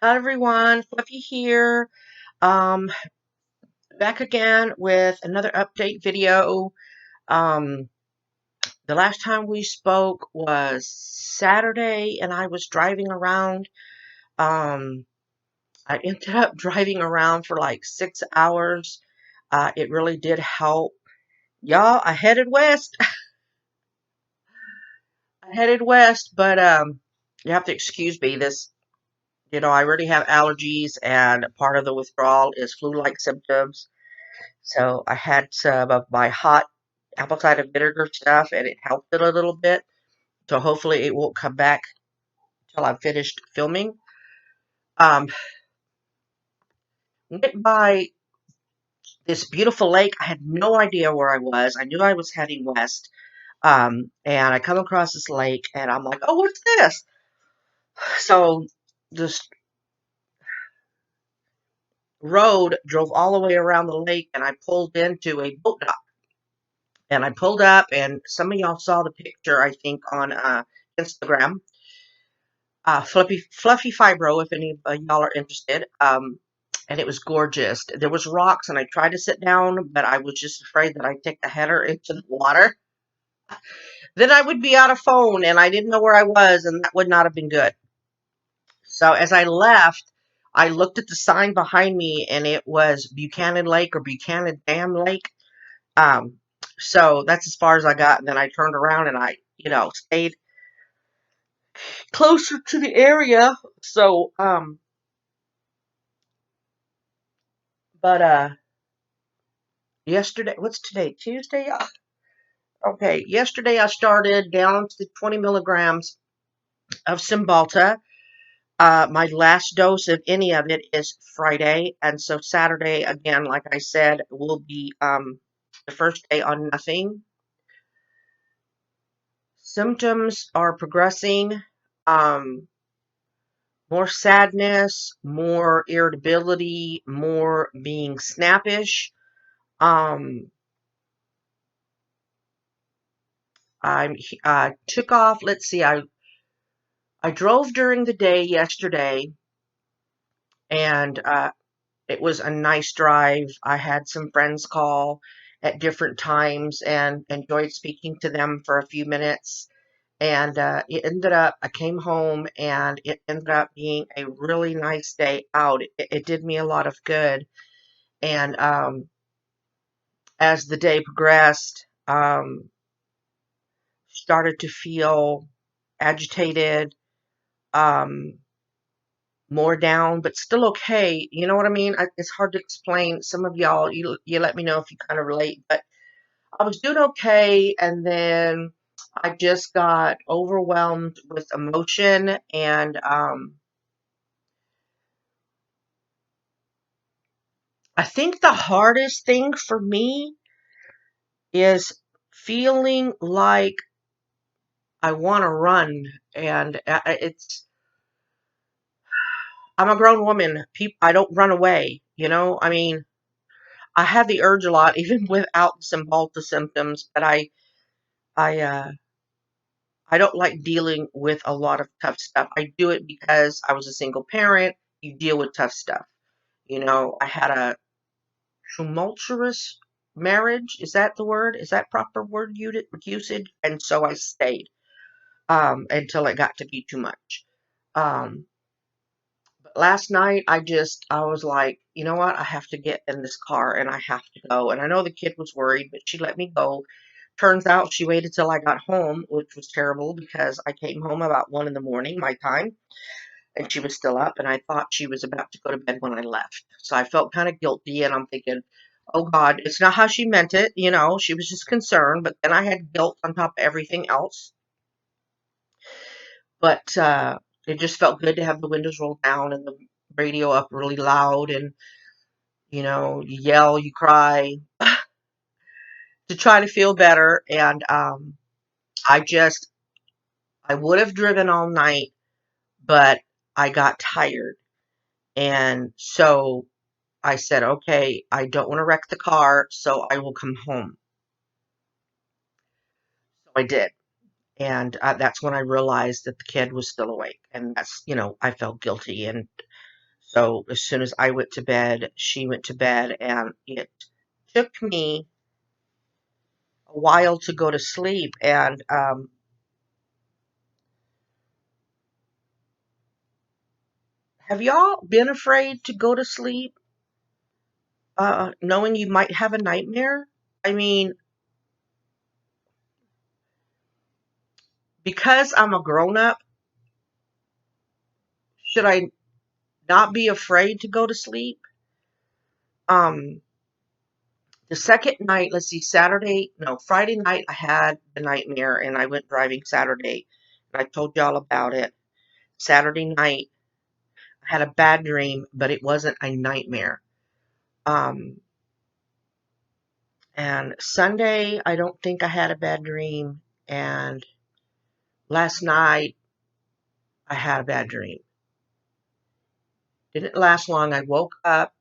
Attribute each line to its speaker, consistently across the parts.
Speaker 1: Hi everyone, Fluffy here. Um, Back again with another update video. Um, the last time we spoke was Saturday, and I was driving around. Um, I ended up driving around for like 6 hours. It really did help, y'all. I headed west. I headed west, but you have to excuse me. I already have allergies, and part of the withdrawal is flu-like symptoms. So I had some of my hot apple cider vinegar stuff, and it helped it a little bit. So hopefully it won't come back till I'm finished filming. Um, Went by this beautiful lake. I had no idea where I was. I knew I was heading west. And I come across this lake, and I'm like, "Oh, what's this?" So this road drove all the way around the lake, and I pulled into a boat dock. And I pulled up, and some of y'all saw the picture, I think, on Instagram. Fluffy Fibro, if any of y'all are interested. And it was gorgeous. There was rocks, and I tried to sit down, but I was just afraid that I'd take the header into the water. Then I would be out of phone, and I didn't know where I was, and that would not have been good. So as I left, I looked at the sign behind me, and it was Buchanan Lake or Buchanan Dam Lake. Um, so that's as far as I got, and then I turned around and I stayed closer to the area. So, but yesterday, what's today? Tuesday? Okay, yesterday I started down to the 20 milligrams of Cymbalta. My last dose of any of it is Friday, and so Saturday, again, like I said, will be the first day on nothing. Symptoms are progressing. Um, More sadness, more irritability, more being snappish. Um, I took off. Let's see. I drove during the day yesterday, and it was a nice drive. I had some friends call at different times and enjoyed speaking to them for a few minutes. And I came home, and it ended up being a really nice day out. It did me a lot of good. And as the day progressed, started to feel agitated, um, more down, but still okay. You know what I mean? It's hard to explain. Some of y'all, you let me know if you kind of relate, but I was doing okay, and then I just got overwhelmed with emotion, and I think the hardest thing for me is feeling like I want to run, and it's I'm a grown woman. I don't run away. I mean, I have the urge a lot, even without some Cymbalta symptoms, but I I don't like dealing with a lot of tough stuff. I do it because I was a single parent. You deal with tough stuff. I had a tumultuous marriage. Is that the word? Is that proper word usage? And so I stayed until it got to be too much. Um, but last night I was like, you know what? I have to get in this car and I have to go. And I know the kid was worried, but she let me go. Turns out she waited till I got home, which was terrible because I came home about 1 in the morning, my time, and she was still up, and I thought she was about to go to bed when I left. So I felt kind of guilty, and I'm thinking, oh God, it's not how she meant it. She was just concerned, but then I had guilt on top of everything else. But it just felt good to have the windows rolled down and the radio up really loud, and you yell, you cry to try to feel better. And I just I would have driven all night, but I got tired. And so I said, okay, I don't want to wreck the car, so I will come home. So I did. And that's when I realized that the kid was still awake. And I felt guilty. And So as soon as I went to bed, she went to bed, and it took me a while to go to sleep. And have y'all been afraid to go to sleep, knowing you might have a nightmare? I mean, because I'm a grown up, should I not be afraid to go to sleep? Um, the second night, let's see, Friday night, I had the nightmare, and I went driving Saturday, and I told y'all about it. Saturday night, I had a bad dream, but it wasn't a nightmare. Um, and Sunday, I don't think I had a bad dream, and last night, I had a bad dream. Didn't last long. I woke up,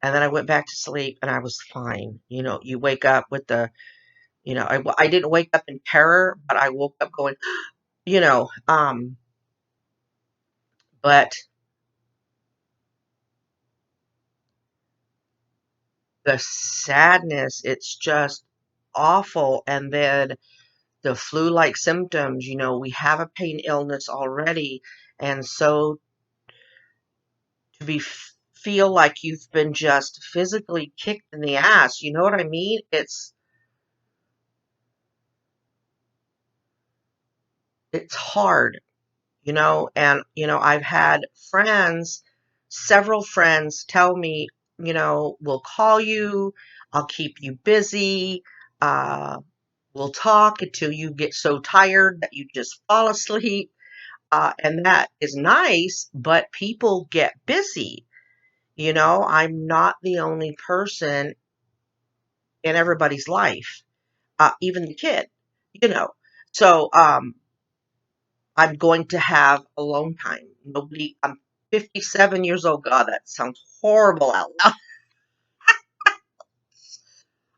Speaker 1: and then I went back to sleep, and I was fine. You wake up with I didn't wake up in terror, but I woke up going, you know, um, but the sadness, it's just awful. And then the flu-like symptoms, we have a pain illness already. And so to feel like you've been just physically kicked in the ass, you know what I mean? It's hard. And I've had several friends tell me, we'll call you, I'll keep you busy, uh we'll talk until you get so tired that you just fall asleep. And that is nice, but people get busy. I'm not the only person in everybody's life, even the kid, you know so I'm going to have alone time. I'm 57 years old. God, that sounds horrible out loud.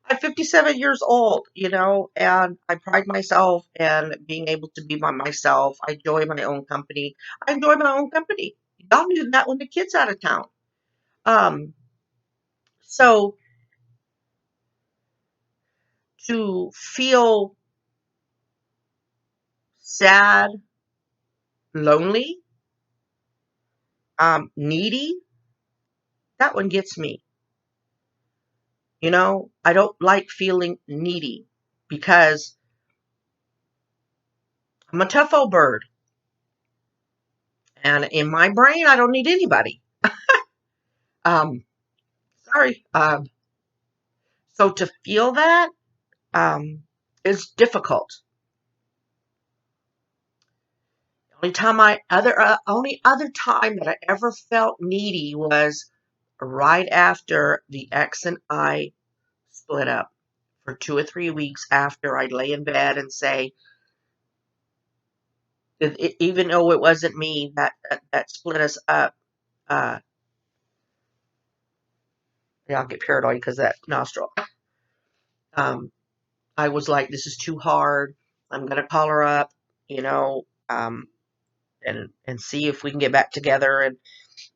Speaker 1: I'm 57 years old, and I pride myself in being able to be by myself. I enjoy my own company. I enjoy my own company. Y'all knew that when the kid's out of town. Um, so to feel sad, lonely, needy, that one gets me. I don't like feeling needy because I'm a tough old bird. And in my brain, I don't need anybody. Um, sorry. So to feel that is difficult. Only other time that I ever felt needy was right after the ex and I split up for 2 or 3 weeks after I'd lay in bed and say, even though it wasn't me that split us up, uh, yeah, I'll get paranoid because that nostril. Um, I was like, this is too hard. I'm gonna call her up, you know, um, and see if we can get back together. And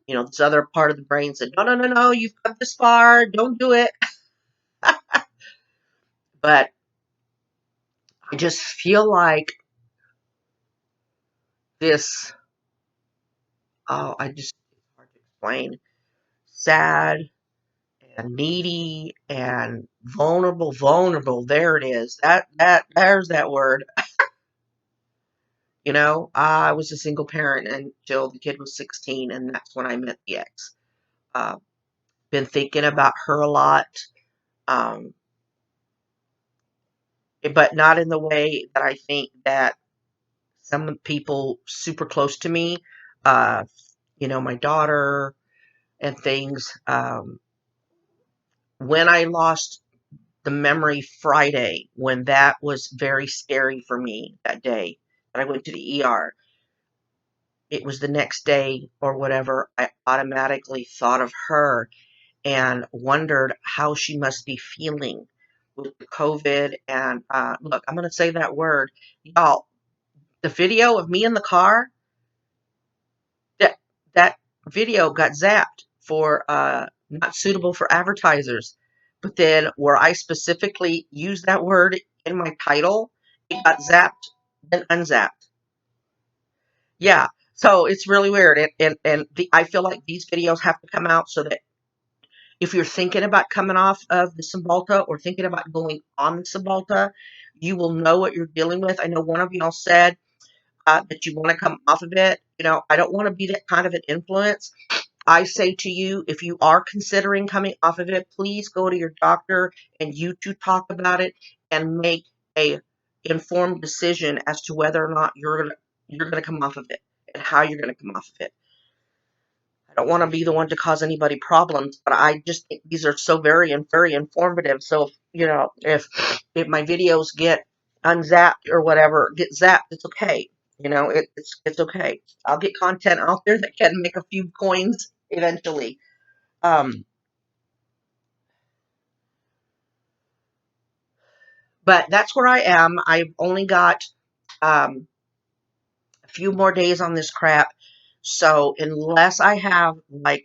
Speaker 1: this other part of the brain said, no, no, no, no, you've come this far, don't do it. But I just feel like this. Oh, it's hard to explain. Sad and needy and vulnerable. Vulnerable. There it is. There's that word. I was a single parent until the kid was 16, and that's when I met the ex. Uh, been thinking about her a lot, um, but not in the way that I think that some people super close to me, uh, my daughter and things. When I lost the memory Friday, when that was very scary for me that day that I went to the ER, it was the next day or whatever, I automatically thought of her and wondered how she must be feeling with the COVID. And look, I'm going to say that word. Y'all, the video of me in the car, that, that video got zapped for not suitable for advertisers. But then where I specifically used that word in my title, it got zapped and unzapped. Yeah. So it's really weird. I feel like these videos have to come out so that if you're thinking about coming off of the Cymbalta or thinking about going on the Cymbalta, you will know what you're dealing with. I know one of y'all said that you want to come off of it. I don't want to be that kind of an influence. I say to you, if you are considering coming off of it, please go to your doctor and you two talk about it and make a informed decision as to whether or not you're gonna come off of it and how you're gonna come off of it. I don't want to be the one to cause anybody problems, but I just think these are so very informative. So if my videos get unzapped or whatever, get zapped, it's okay. It's okay. I'll get content out there that can make a few coins eventually. Um, but that's where I am. I've only got a few more days on this crap. So unless I have like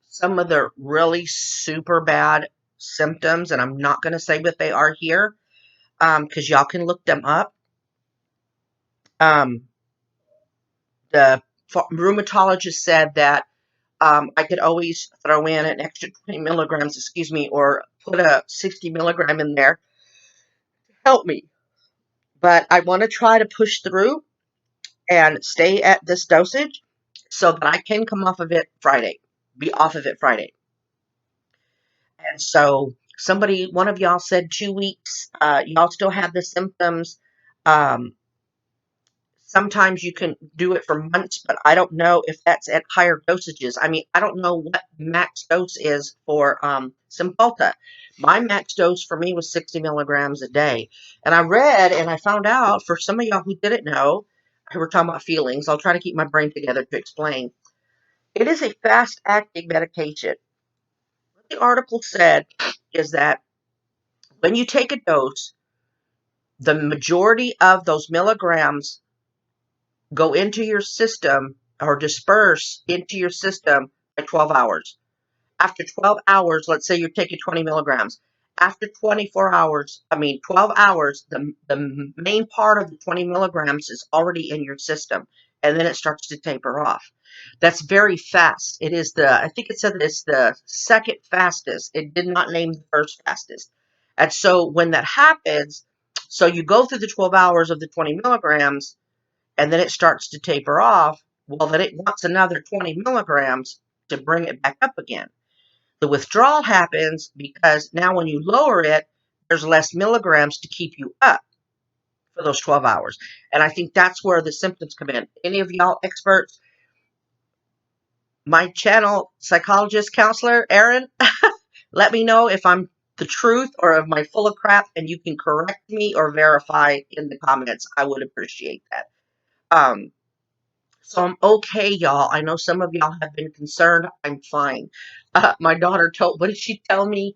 Speaker 1: some of the really super bad symptoms, and I'm not going to say what they are here, because y'all can look them up. Um, the rheumatologist said that I could always throw in an extra 20 milligrams, excuse me, or put a 60 milligram in there to help me. But I want to try to push through and stay at this dosage so that I can come off of it Friday, be off of it Friday. And so one of y'all said 2 weeks. Y'all still have the symptoms. Um, Sometimes you can do it for months, but I don't know if that's at higher dosages. I mean, I don't know what max dose is for Cymbalta. My max dose for me was 60 milligrams a day. And I read and I found out for some of y'all who didn't know, who were talking about feelings, I'll try to keep my brain together to explain. It is a fast acting medication. What the article said is that when you take a dose, the majority of those milligrams go into your system or disperse into your system by 12 hours. After 12 hours, let's say you're taking 20 milligrams. After 12 hours, the main part of the 20 milligrams is already in your system, and then it starts to taper off. That's very fast. I think it said it's the second fastest. It did not name the first fastest. And so when that happens, so you go through the 12 hours of the 20 milligrams, and then it starts to taper off, well, then it wants another 20 milligrams to bring it back up again. The withdrawal happens because now when you lower it, there's less milligrams to keep you up for those 12 hours. And I think that's where the symptoms come in. Any of y'all experts, my channel psychologist, counselor, Erin, let me know if I'm the truth or if I'm full of crap, and you can correct me or verify in the comments. I would appreciate that. So I'm okay, y'all. I know some of y'all have been concerned. I'm fine. My daughter what did she tell me?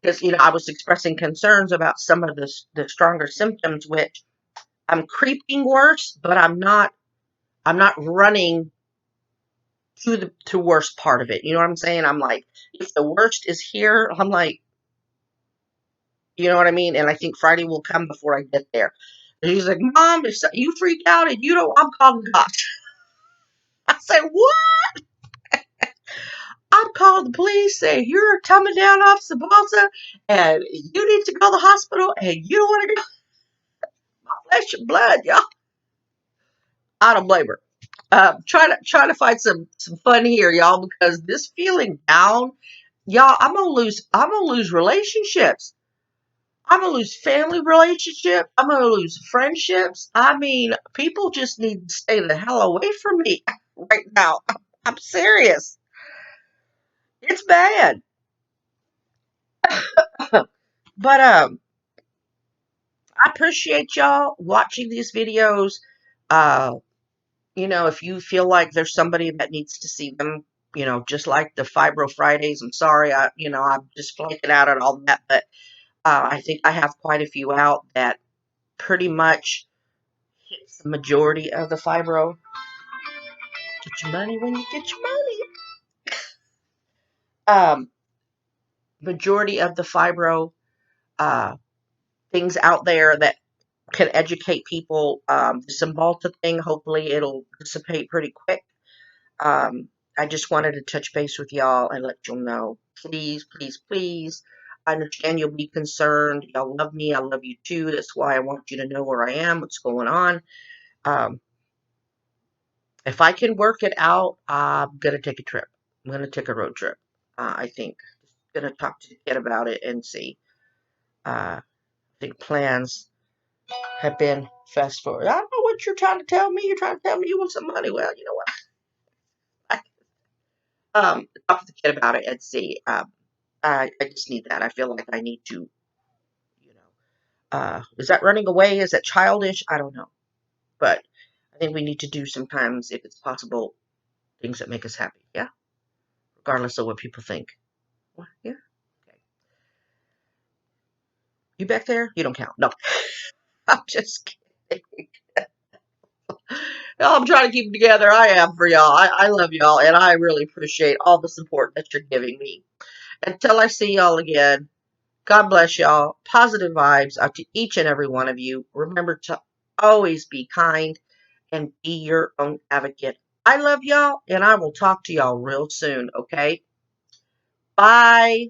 Speaker 1: Because, I was expressing concerns about some of the stronger symptoms, which I'm creeping worse, but I'm not running to worst part of it. You know what I'm saying? I'm like, if the worst is here, I'm like, you know what I mean? And I think Friday will come before I get there. And she's like, Mom, if you freak out and you don't, I'm calling the cops. I said, what? I'm calling the police saying you're coming down off Cymbalta and you need to go to the hospital and you don't want to go. My flesh and blood, y'all. I don't blame her. Try to find some fun here, y'all, because this feeling down, y'all, I'm gonna lose relationships. I'm gonna lose family relationships. I'm gonna lose friendships. I mean, people just need to stay the hell away from me right now. I'm serious. It's bad. But I appreciate y'all watching these videos. Uh, if you feel like there's somebody that needs to see them, just like the Fibro Fridays, I'm sorry, I'm just flaking out on all that, but I think I have quite a few out that pretty much hits the majority of the fibro get your money when you get your money. Majority of the fibro uh, things out there that can educate people. The Cymbalta thing, hopefully it'll dissipate pretty quick. I just wanted to touch base with y'all and let y'all know. Please, please, please. I understand you'll be concerned. Y'all love me. I love you too. That's why I want you to know where I am, what's going on. Um, if I can work it out, I'm going to take a trip. I'm going to take a road trip, I think. Going to talk to the kid about it and see. I think plans have been fast forward. I don't know what you're trying to tell me. You're trying to tell me you want some money. Well, you know what? Talk to the kid about it and see. I just need that. I feel like I need to, you know. Is that running away? Is that childish? I don't know. But I think we need to do sometimes, if it's possible, things that make us happy. Yeah? Regardless of what people think. What? Yeah? Okay. You back there? You don't count. No. I'm just kidding. I'm trying to keep it together. I am for y'all. I love y'all, and I really appreciate all the support that you're giving me. Until I see y'all again, God bless y'all. Positive vibes out to each and every one of you. Remember to always be kind and be your own advocate. I love y'all, and I will talk to y'all real soon, okay? Bye.